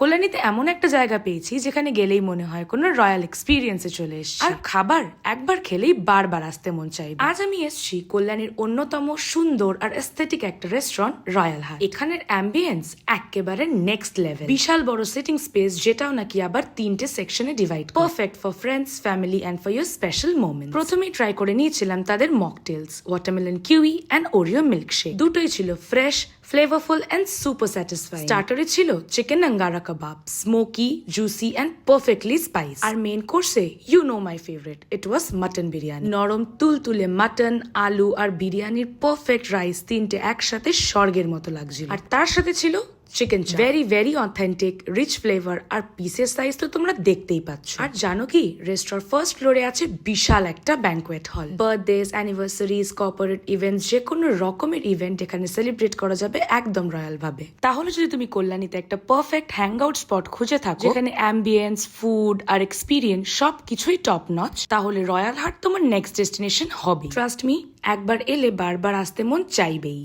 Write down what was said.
কল্যাণীতে এমন একটা জায়গা পেয়েছি যেখানে গেলেই মনে হয় কোনো রয়্যাল এক্সপিরিয়েন্সে চলে এসেছি, আর খাবার একবার খেলেই বারবার আসতে মন চাইবে। আজ আমি এসেছি কল্যাণীর অন্যতম সুন্দর আর এস্থেটিক একটা রেস্টুরেন্ট রয়্যাল হাট। এখানের অ্যাম্বিয়েন্স একেবারে নেক্সট লেভেল। বিশাল বড় সিটিং স্পেস, যেটাও নাকি আবার 3টে সেকশনে divide, perfect for friends, family and for your special moment. প্রথমেই ট্রাই করে নিয়েছিলাম তাদের mocktails, watermelon kiwi and Oreo milkshake. দুটোই ছিল fresh, flavorful and super satisfying. স্টার্টারে ছিল chicken angara kebab, smoky, juicy and perfectly spiced. আর মেইন কোর্সে you know my favourite, it was mutton biryani. নরম তুলতুলে মাটন, আলু আর বিরিয়ানির পারফেক্ট রাইস, 3টে একসাথে স্বর্গের মতো লাগছিল। আর তার সাথে ছিল chicken chaap, very very authentic, rich flavour আর পিসের সাইজ তো তোমরা দেখতেই পাচ্ছ। আর জানো কি, রেস্টুরেন্ট ফার্স্ট ফ্লোরে আছে বিশাল একটা banquet hall. Birthdays, অ্যানিভার্সারিজ, corporate event, যে কোনো রকমের ইভেন্ট এখানে সেলিব্রেট করা যাবে একদম রয়্যাল ভাবে। তাহলে যদি তুমি কল্যাণীতে একটা পারফেক্ট হ্যাং আউট স্পট খুঁজে থাকো যেখানে অ্যাম্বিয়েন্স, ফুড আর এক্সপিরিয়েন্স সবকিছুই টপ নচ, তাহলে রয়্যাল হাট তোমার নেক্সট ডেস্টিনেশন হবে। ট্রাস্ট মি, একবার এলে বারবার আসতে মন চাইবেই।